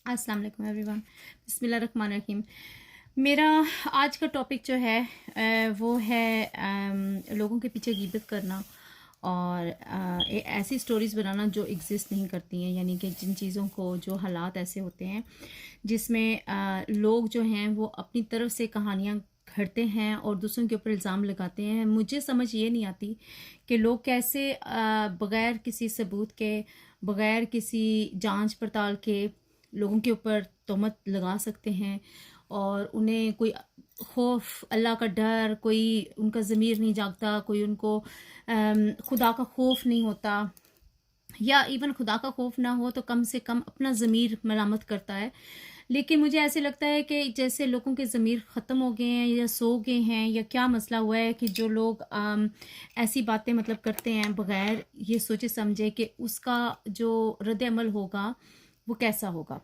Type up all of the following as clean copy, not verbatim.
अस्सलाम वालेकुम एवरीवन। बिस्मिल्लाहिर्रहमानिर्रहीम। मेरा आज का टॉपिक जो है वो है लोगों के पीछे गिबत करना और ऐसी स्टोरीज़ बनाना जो एग्जिस्ट नहीं करती हैं, यानी कि जिन चीज़ों को, जो हालात ऐसे होते हैं जिसमें लोग जो हैं वो अपनी तरफ से कहानियाँ घड़ते हैं और दूसरों के ऊपर इल्ज़ाम लगाते हैं। मुझे समझ ये नहीं आती कि लोग कैसे बग़ैर किसी सबूत के, बग़ैर किसी जांच पड़ताल के लोगों के ऊपर तोहमत लगा सकते हैं और उन्हें कोई खौफ, अल्लाह का डर, कोई उनका ज़मीर नहीं जागता, कोई उनको खुदा का खौफ नहीं होता, या इवन खुदा का खौफ ना हो तो कम से कम अपना ज़मीर मलामत करता है। लेकिन मुझे ऐसे लगता है कि जैसे लोगों के ज़मीर ख़त्म हो गए हैं या सो गए हैं, या क्या मसला हुआ है कि जो लोग ऐसी बातें मतलब करते हैं बग़ैर ये सोचे समझे कि उसका जो रद्द अमल होगा वो कैसा होगा।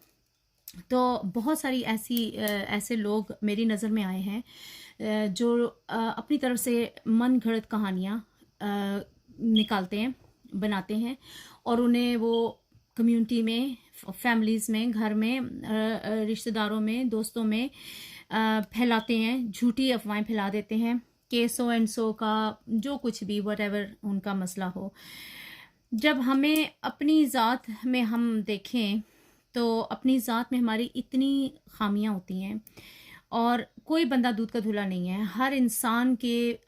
तो बहुत सारी ऐसे लोग मेरी नज़र में आए हैं जो अपनी तरफ से मन घड़त कहानियाँ निकालते हैं, बनाते हैं और उन्हें वो कम्युनिटी में, फैमिलीज़ में, घर में, रिश्तेदारों में, दोस्तों में फैलाते हैं, झूठी अफवाहें फैला देते हैं कि सो एंड सो का जो कुछ भी वटेवर उनका मसला हो। जब हमें अपनी ज़ात में हम देखें तो अपनी ज़ात में हमारी इतनी ख़ामियाँ होती हैं और कोई बंदा दूध का धुला नहीं है। हर इंसान के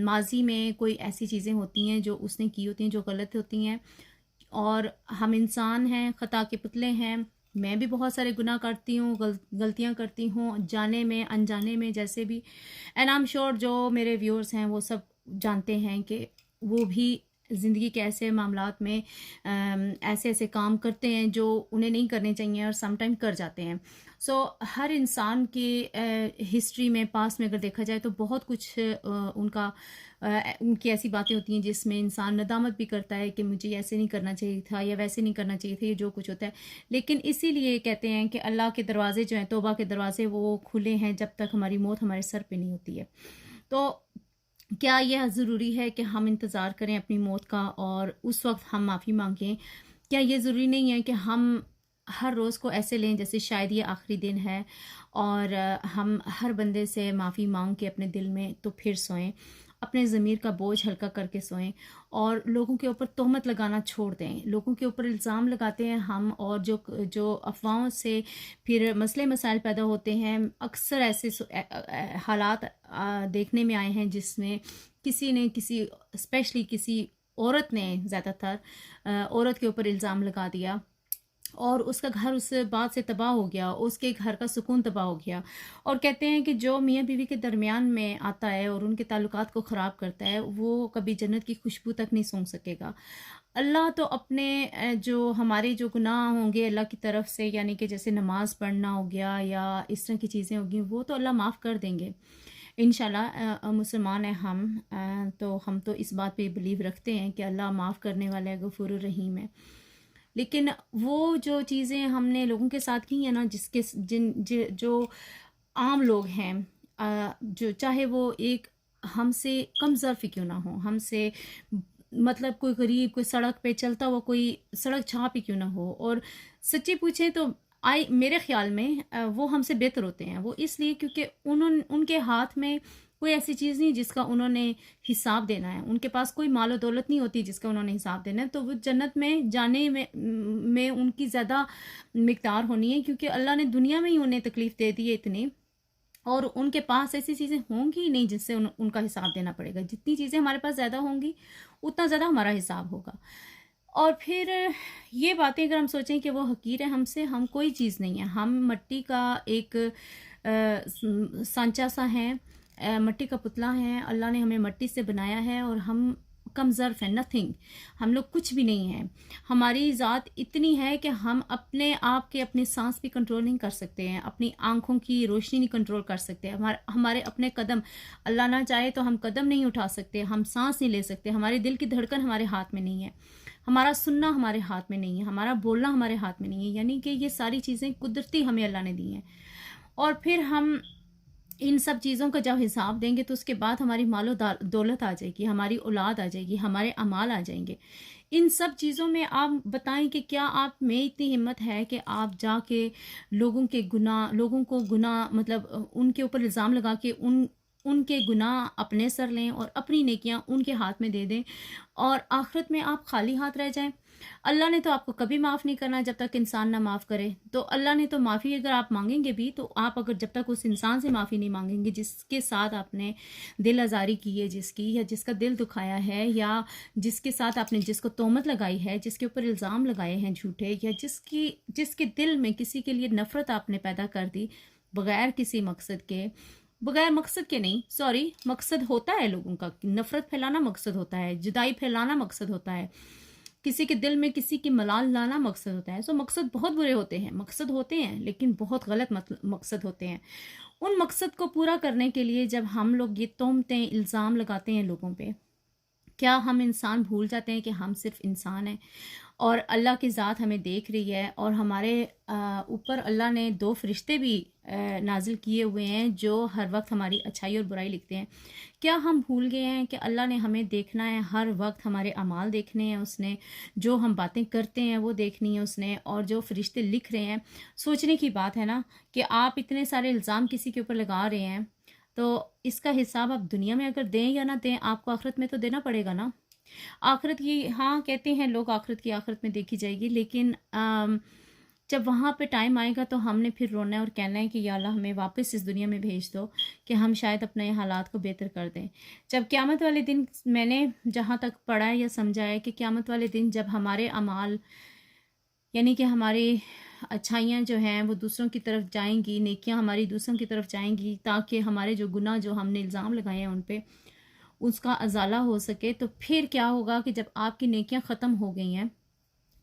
माज़ी में कोई ऐसी चीज़ें होती हैं जो उसने की होती हैं जो गलत होती हैं, और हम इंसान हैं, ख़ता के पुतले हैं। मैं भी बहुत सारे गुनाह करती हूँ, गलतियाँ करती हूँ, जाने में अनजाने में, जैसे भी। एंड आई एम श्योर जो मेरे व्यूअर्स हैं वो सब जानते हैं कि वो भी ज़िंदगी के ऐसे मामलात में ऐसे ऐसे काम करते हैं जो उन्हें नहीं करने चाहिए और समटाइम कर जाते हैं। सो हर इंसान के हिस्ट्री में, पास्ट में अगर देखा जाए तो बहुत कुछ उनकी ऐसी बातें होती हैं जिसमें इंसान नदामत भी करता है कि मुझे ऐसे नहीं करना चाहिए था या वैसे नहीं करना चाहिए था, ये जो कुछ होता है। लेकिन इसीलिए कहते हैं कि अल्लाह के दरवाजे जो हैं, तौबा के दरवाजे, वो खुले हैं जब तक हमारी मौत हमारे सर पे नहीं होती है। तो क्या यह ज़रूरी है कि हम इंतज़ार करें अपनी मौत का और उस वक्त हम माफ़ी मांगें? क्या ये ज़रूरी नहीं है कि हम हर रोज़ को ऐसे लें जैसे शायद ये आखिरी दिन है और हम हर बंदे से माफ़ी मांग के अपने दिल में तो फिर सोएं, अपने ज़मीर का बोझ हल्का करके सोएं और लोगों के ऊपर तोहमत लगाना छोड़ दें। लोगों के ऊपर इल्ज़ाम लगाते हैं हम, और जो जो अफ़वाहों से फिर मसले मसाइल पैदा होते हैं। अक्सर ऐसे हालात देखने में आए हैं जिसमें किसी ने किसी, स्पेशली किसी औरत ने ज़्यादातर औरत के ऊपर इल्ज़ाम लगा दिया और उसका घर उस बात से तबाह हो गया, उसके घर का सुकून तबाह हो गया। और कहते हैं कि जो मियाँ बीवी के दरमियान में आता है और उनके ताल्लुकात को ख़राब करता है, वो कभी जन्नत की खुशबू तक नहीं सूंघ सकेगा। अल्लाह तो अपने जो हमारे जो गुनाह होंगे अल्लाह की तरफ से, यानी कि जैसे नमाज़ पढ़ना हो गया या इस तरह की चीज़ें होगी, वो तो अल्लाह माफ़ कर देंगे इंशाल्लाह। मुसलमान हैं हम, तो हम तो इस बात पे बिलीव रखते हैं कि अल्लाह माफ़ करने वाला है, गफूरुर रहीम है। लेकिन वो जो चीज़ें हमने लोगों के साथ की हैं ना, जिसके जो आम लोग हैं, जो चाहे वो एक हमसे कम ज़र्फ़ क्यों ना हो, हमसे मतलब कोई गरीब, कोई सड़क पे चलता हुआ कोई सड़क छाप ही क्यों ना हो, और सच्ची पूछें तो मेरे ख़्याल में वो हमसे बेहतर होते हैं। वो इसलिए क्योंकि उनके हाथ में कोई ऐसी चीज़ नहीं जिसका उन्होंने हिसाब देना है। उनके पास कोई मालो दौलत नहीं होती जिसका उन्होंने हिसाब देना है। तो वो जन्नत में जाने में उनकी ज़्यादा मिक़दार होनी है, क्योंकि अल्लाह ने दुनिया में ही उन्हें तकलीफ़ दे दी है इतनी, और उनके पास ऐसी चीज़ें होंगी ही नहीं जिससे उनका हिसाब देना पड़ेगा। जितनी चीज़ें हमारे पास ज़्यादा होंगी उतना ज़्यादा हमारा हिसाब होगा। और फिर ये बातें अगर हम सोचें कि वो हकीर है हमसे, हम कोई चीज़ नहीं है। हम मिट्टी का एक सांचा सा है, मिट्टी का पुतला है। अल्लाह ने हमें मिट्टी से बनाया है और हम कम ज़र्फ़ है, नथिंग। हम लोग कुछ भी नहीं हैं। हमारी ज़ात इतनी है कि हम अपने आप के अपनी सांस भी कंट्रोल नहीं कर सकते हैं, अपनी आंखों की रोशनी नहीं कंट्रोल कर सकते। हमारे अपने कदम, अल्लाह ना चाहे तो हम कदम नहीं उठा सकते, हम सांस नहीं ले सकते। हमारे दिल की धड़कन हमारे हाथ में नहीं है, हमारा सुनना हमारे हाथ में नहीं है, हमारा बोलना हमारे हाथ में नहीं है। यानी कि ये सारी चीज़ें कुदरती हमें अल्लाह ने दी हैं। और फिर हम इन सब चीज़ों का जब हिसाब देंगे तो उसके बाद हमारी मालो दौलत आ जाएगी, हमारी औलाद आ जाएगी, हमारे अमाल आ जाएंगे। इन सब चीज़ों में आप बताएं कि क्या आप में इतनी हिम्मत है कि आप जाके लोगों को गुनाह मतलब उनके ऊपर इल्ज़ाम लगा के उनके गुनाह अपने सर लें और अपनी नेकियां उनके हाथ में दे दें और आखिरत में आप खाली हाथ रह जाएं। अल्लाह ने तो आपको कभी माफ़ नहीं करना जब तक इंसान ना माफ़ करे। तो अल्लाह ने तो माफ़ी अगर आप मांगेंगे भी तो आप अगर जब तक उस इंसान से माफ़ी नहीं मांगेंगे जिसके साथ आपने दिल आज़ारी की है जिसकी, या जिसका दिल दुखाया है, या जिसके साथ आपने जिसको तोहमत लगाई है, जिसके ऊपर इल्ज़ाम लगाए हैं झूठे, या जिसके दिल में किसी के लिए नफ़रत आपने पैदा कर दी बगैर किसी मकसद के, बगैर मकसद के नहीं, सॉरी, मकसद होता है लोगों का, नफ़रत फैलाना मकसद होता है, जुदाई फैलाना मकसद होता है, किसी के दिल में किसी की मलाल लाना मकसद होता है। सो मकसद बहुत बुरे होते हैं, मकसद होते हैं लेकिन बहुत गलत मकसद होते हैं। उन मकसद को पूरा करने के लिए जब हम लोग ये तोहमतें इल्ज़ाम लगाते हैं लोगों पे, क्या हम इंसान भूल जाते हैं कि हम सिर्फ इंसान हैं और अल्लाह की ज़ात हमें देख रही है और हमारे ऊपर अल्लाह ने 2 फरिश्ते भी नाजिल किए हुए हैं जो हर वक्त हमारी अच्छाई और बुराई लिखते हैं। क्या हम भूल गए हैं कि अल्लाह ने हमें देखना है, हर वक्त हमारे अमाल देखने हैं उसने, जो हम बातें करते हैं वो देखनी है उसने, और जो फरिश्ते लिख रहे हैं। सोचने की बात है ना कि आप इतने सारे इल्ज़ाम किसी के ऊपर लगा रहे हैं, तो इसका हिसाब आप दुनिया में अगर दें या ना दें, आपको आखिरत में तो देना पड़ेगा ना। आखिरत की, हाँ कहते हैं लोग आखिरत की आखिरत में देखी जाएगी, लेकिन जब वहाँ पे टाइम आएगा तो हमने फिर रोना है और कहना है कि या अल्लाह हमें वापस इस दुनिया में भेज दो कि हम शायद अपने हालात को बेहतर कर दें। जब क़यामत वाले दिन, मैंने जहाँ तक पढ़ा है या समझा है कि क़यामत वाले दिन जब हमारे अमाल यानी कि हमारी अच्छाइयाँ जो हैं वो दूसरों की तरफ जाएंगी, नेकियां हमारी दूसरों की तरफ जाएंगी, ताकि हमारे जो गुनाह जो हमने इल्ज़ाम लगाए हैं उन पे उसका अजाला हो सके। तो फिर क्या होगा कि जब आपकी नेकियां ख़त्म हो गई हैं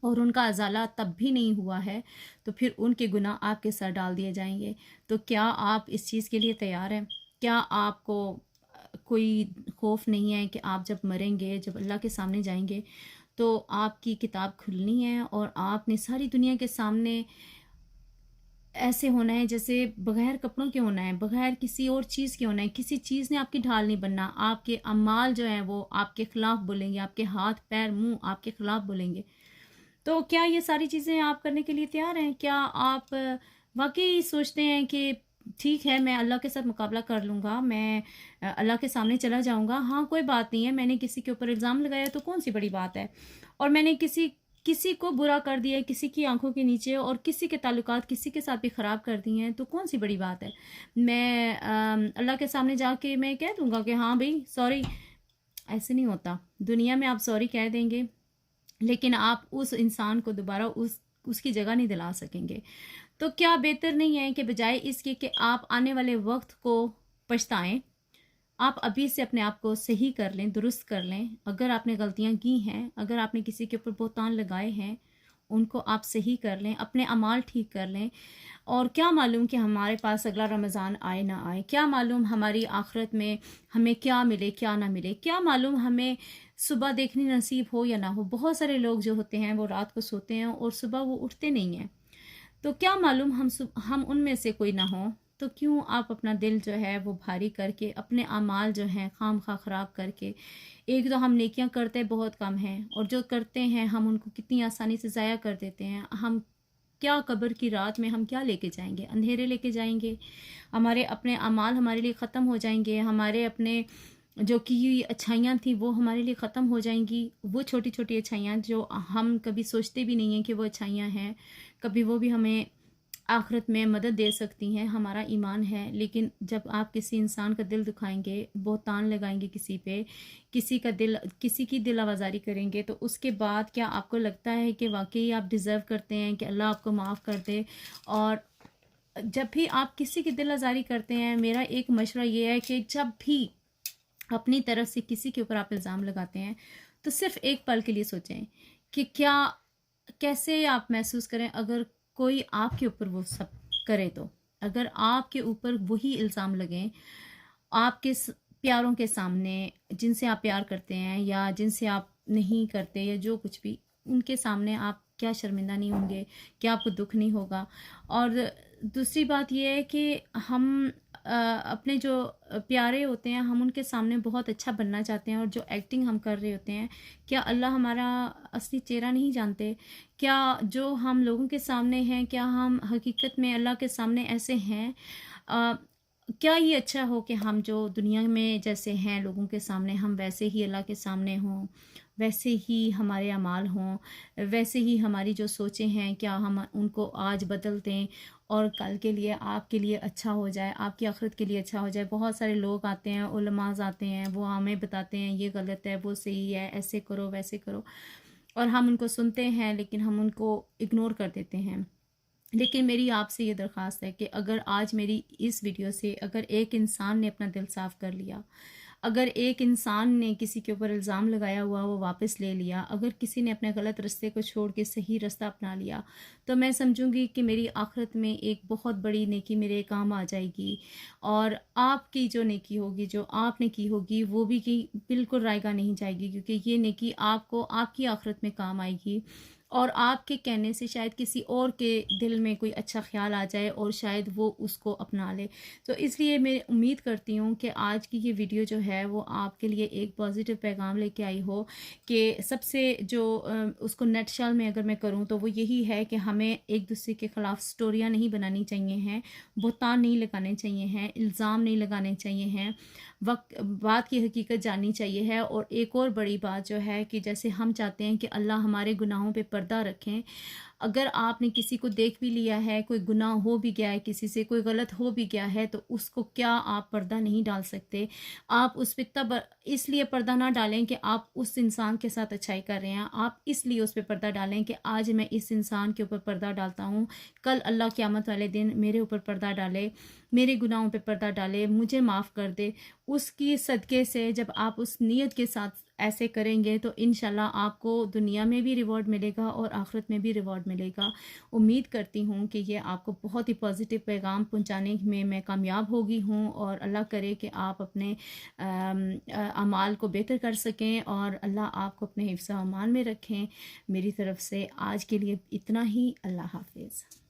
और उनका अजाला तब भी नहीं हुआ है, तो फिर उनके गुनाह आपके सर डाल दिए जाएंगे। तो क्या आप इस चीज़ के लिए तैयार हैं? क्या आपको कोई खौफ नहीं है कि आप जब मरेंगे, जब अल्लाह के सामने जाएंगे, तो आपकी किताब खुलनी है और आपने सारी दुनिया के सामने ऐसे होना है जैसे बगैर कपड़ों के होना है, बगैर किसी और चीज़ के होना है, किसी चीज़ ने आपकी ढाल नहीं बनना। आपके अमाल जो हैं वो आपके ख़िलाफ़ बोलेंगे, आपके हाथ पैर मुंह आपके ख़िलाफ़ बोलेंगे। तो क्या ये सारी चीज़ें आप करने के लिए तैयार हैं? क्या आप वाकई सोचते हैं कि ठीक है, मैं अल्लाह के साथ मुकाबला कर लूँगा, मैं अल्लाह के सामने चला जाऊँगा, हाँ कोई बात नहीं है, मैंने किसी के ऊपर इल्ज़ाम लगाया तो कौन सी बड़ी बात है, और मैंने किसी किसी को बुरा कर दिया है, किसी की आंखों के नीचे, और किसी के ताल्लुकात किसी के साथ भी ख़राब कर दिए हैं, तो कौन सी बड़ी बात है। मैं अल्लाह के सामने जाके मैं कह दूँगा कि हाँ भाई सॉरी। ऐसे नहीं होता। दुनिया में आप सॉरी कह देंगे लेकिन आप उस इंसान को दोबारा उसकी जगह नहीं दिला सकेंगे। तो क्या बेहतर नहीं है कि बजाय इसके कि आप आने वाले वक्त को पछताएं, आप अभी से अपने आप को सही कर लें, दुरुस्त कर लें। अगर आपने गलतियां की हैं, अगर आपने किसी के ऊपर बोहतान लगाए हैं, उनको आप सही कर लें, अपने अमाल ठीक कर लें। और क्या मालूम कि हमारे पास अगला रमज़ान आए ना आए, क्या मालूम हमारी आखिरत में हमें क्या मिले क्या ना मिले, क्या मालूम हमें सुबह देखनी नसीब हो या ना हो। बहुत सारे लोग जो होते हैं वो रात को सोते हैं और सुबह वो उठते नहीं हैं। तो क्या मालूम हम उनमें से कोई ना हो। तो क्यों आप अपना दिल जो है वो भारी करके, अपने अमाल जो हैं खाम खा ख़राब करके, एक तो हम नेकियां करते बहुत कम हैं और जो करते हैं हम उनको कितनी आसानी से ज़ाया कर देते हैं। हम क्या कब्र की रात में हम क्या लेके जाएंगे? अंधेरे लेके जाएंगे। हमारे अपने अमाल हमारे लिए ख़त्म हो जाएंगे, हमारे अपने जो की हुई अच्छाइयाँ थी वो हमारे लिए ख़त्म हो जाएंगी। वो छोटी छोटी अच्छाइयाँ जो हम कभी सोचते भी नहीं हैं कि वो अच्छाइयाँ हैं, कभी वो भी हमें आखिरत में मदद दे सकती हैं, हमारा ईमान है। लेकिन जब आप किसी इंसान का दिल दुखाएंगे, बोहतान लगाएंगे किसी पे, किसी की दिल आवाज़ारी करेंगे, तो उसके बाद क्या आपको लगता है कि वाकई आप डिज़र्व करते हैं कि अल्लाह आपको माफ़ कर दे? और जब भी आप किसी की दिल आज़ारी करते हैं, मेरा एक मशवरा ये है कि जब भी अपनी तरफ से किसी के ऊपर आप इल्ज़ाम लगाते हैं तो सिर्फ एक पल के लिए सोचें कि क्या, कैसे आप महसूस करें अगर कोई आपके ऊपर वो सब करे। तो अगर आपके ऊपर वही इल्ज़ाम लगें आपके प्यारों के सामने, जिनसे आप प्यार करते हैं या जिनसे आप नहीं करते, या जो कुछ भी, उनके सामने आप क्या शर्मिंदा नहीं होंगे? क्या आपको दुख नहीं होगा? और दूसरी बात यह है कि हम अपने जो प्यारे होते हैं हम उनके सामने बहुत अच्छा बनना चाहते हैं, और जो एक्टिंग हम कर रहे होते हैं, क्या अल्लाह हमारा असली चेहरा नहीं जानते? क्या जो हम लोगों के सामने हैं, क्या हम हकीकत में अल्लाह के सामने ऐसे हैं? अ, क्या ये अच्छा हो कि हम जो दुनिया में जैसे हैं लोगों के सामने, हम वैसे ही अल्लाह के सामने हों, वैसे ही हमारे अमाल हों, वैसे ही हमारी जो सोचें हैं, क्या हम उनको आज बदल दें और कल के लिए आपके लिए अच्छा हो जाए, आपकी आखिरत के लिए अच्छा हो जाए। बहुत सारे लोग आते हैं, उलमाज आते हैं, वो हमें बताते हैं ये गलत है, वो सही है, ऐसे करो वैसे करो, और हम उनको सुनते हैं लेकिन हम उनको इग्नोर कर देते हैं। लेकिन मेरी आपसे ये दरख्वास्त है कि अगर आज मेरी इस वीडियो से अगर एक इंसान ने अपना दिल साफ़ कर लिया, अगर एक इंसान ने किसी के ऊपर इल्ज़ाम लगाया हुआ वो वापस ले लिया, अगर किसी ने अपने गलत रास्ते को छोड़ के सही रास्ता अपना लिया, तो मैं समझूंगी कि मेरी आखिरत में एक बहुत बड़ी नेकी मेरे काम आ जाएगी। और आपकी जो नेकी होगी, जो आपने की होगी, वो भी की बिल्कुल रायगा नहीं जाएगी, क्योंकि ये नेकी आपको आपकी आखिरत में काम आएगी। और आपके कहने से शायद किसी और के दिल में कोई अच्छा ख्याल आ जाए और शायद वो उसको अपना ले। तो इसलिए मैं उम्मीद करती हूँ कि आज की ये वीडियो जो है वो आपके लिए एक पॉजिटिव पैगाम लेके आई हो, कि सबसे जो उसको नटशल में अगर मैं करूँ तो वो यही है कि हमें एक दूसरे के ख़िलाफ़ स्टोरियाँ नहीं बनानी चाहिए हैं, बुहतान नहीं लगाने चाहिए हैं, इल्ज़ाम नहीं लगाने चाहिए हैं, वक्त बात की हकीकत जाननी चाहिए है। और एक और बड़ी बात जो है कि जैसे हम चाहते हैं कि अल्लाह हमारे गुनाहों पे पर्दा रखें, अगर आपने किसी को देख भी लिया है, कोई गुनाह हो भी गया है, किसी से कोई गलत हो भी गया है, तो उसको क्या आप पर्दा नहीं डाल सकते? आप उस पे तब इसलिए पर्दा ना डालें कि आप उस इंसान के साथ अच्छाई कर रहे हैं, आप इसलिए उस पे पर्दा डालें कि आज मैं इस इंसान के ऊपर पर्दा डालता हूँ, कल अल्लाह क़यामत वाले दिन मेरे ऊपर पर्दा डाले, मेरे गुनाहों पे पर्दा डाले, मुझे माफ़ कर दे। उसकी सदक़े से जब आप उस नीयत के साथ ऐसे करेंगे तो इंशाल्लाह आपको दुनिया में भी रिवॉर्ड मिलेगा और आखिरत में भी रिवॉर्ड मिलेगा। उम्मीद करती हूँ कि ये आपको बहुत ही पॉजिटिव पैगाम पहुँचाने में मैं कामयाब होगी हूँ, और अल्लाह करे कि आप अपने अमाल को बेहतर कर सकें और अल्लाह आपको अपने हिफ्ज़-ओ-अमान में रखें। मेरी तरफ से आज के लिए इतना ही। अल्लाह हाफ़िज़।